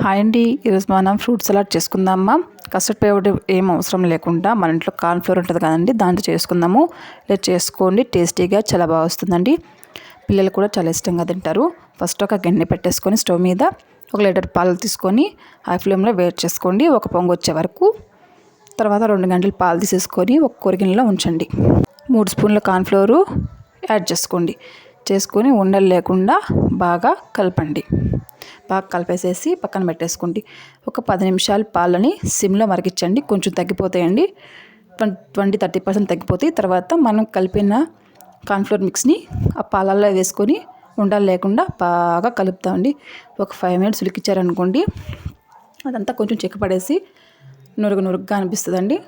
Hi అండి, ఈరోజు మనం ఫ్రూట్ సలాడ్ చేసుకుందామా. కస్టర్డ్ పౌడర్ ఏం అవసరం లేకుండా మన ఇంట్లో కార్న్ ఫ్లోర్ ఉంటుంది కదండి, దాంతో చేసుకుందాము. ఇలా చేసుకోండి, టేస్టీగా చాలా బాగా వస్తుందండి. పిల్లలు కూడా చాలా ఇష్టంగా తింటారు. ఫస్ట్ ఒక గిన్నె పెట్టేసుకొని స్టవ్ మీద 1 లీటర్ పాలు తీసుకొని హై ఫ్లేమ్లో వేడి చేసుకోండి, ఒక పొంగు వచ్చే వరకు. తర్వాత 2 గంటలు పాలు తీసేసుకొని ఒక కొరిగిన్నెలో ఉంచండి. 3 స్పూన్ల కార్న్ ఫ్లోర్ యాడ్ చేసుకొని ఉండలు లేకుండా బాగా కలపండి. బాగా కలిపేసేసి పక్కన పెట్టేసుకోండి. ఒక 10 నిమిషాలు పాలని సిమ్లో మరిగించండి. కొంచెం తగ్గిపోతాయండి, 20-30% తగ్గిపోతాయి. తర్వాత మనం కలిపిన కార్న్ఫ్లోర్ మిక్స్ని ఆ పాలల్లో వేసుకొని ఉండలు లేకుండా బాగా కలుపుతామండి. ఒక 5 మినిట్స్ ఉడికించారనుకోండి, అదంతా కొంచెం చిక్కపడేసి నురుగుగా అనిపిస్తుందండి.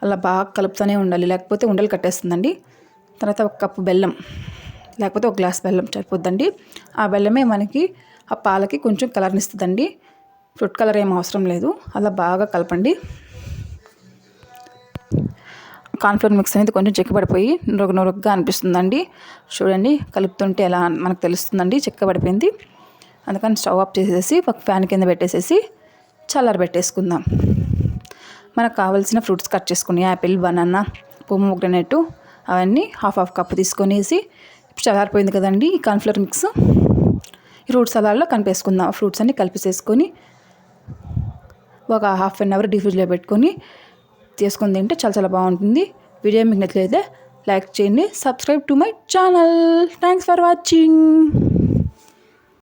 అలా బాగా కలుపుతూనే ఉండాలి, లేకపోతే ఉండలు కట్టేస్తుందండి. తర్వాత 1 కప్పు బెల్లం, లేకపోతే 1 గ్లాస్ బెల్లం సరిపోద్దండి. ఆ బెల్లమే మనకి ఆ పాలకి కొంచెం కలర్ని ఇస్తుందండి. ఫుడ్ కలర్ ఏం అవసరం లేదు. అలా బాగా కలపండి. కార్న్ఫ్లోర్ మిక్స్ అనేది కొంచెం చిక్కబడిపోయి నురుగుగా అనిపిస్తుందండి. చూడండి, కలుపుతుంటే ఎలా మనకు తెలుస్తుందండి, చిక్కబడిపోయింది. అందుకని స్టవ్ ఆఫ్ చేసేసి ఒక ఫ్యాన్ కింద పెట్టేసేసి చల్లారబెట్టేసుకుందాం. మనకు కావాల్సిన ఫ్రూట్స్ కట్ చేసుకుని యాపిల్, బనానా, పొమోగ్రనేట్ అవన్నీ హాఫ్ కప్ తీసుకొనేసి చల్లారిపోయింది కదండి ఈ కార్న్ఫ్లోర్ మిక్స్. ఈ ఫ్రూట్ సలాడ్లో కలిపేసుకుందాం. ఫ్రూట్స్ అన్నీ కలిపేసేసుకొని ఒక హాఫ్ అన్ అవర్ డీ ఫ్రిడ్జ్లో పెట్టుకొని చేసుకొని తింటే చాలా బాగుంటుంది. వీడియో మీకు నచ్చితే లైక్ చేయండి, subscribe to my channel. Thanks for watching.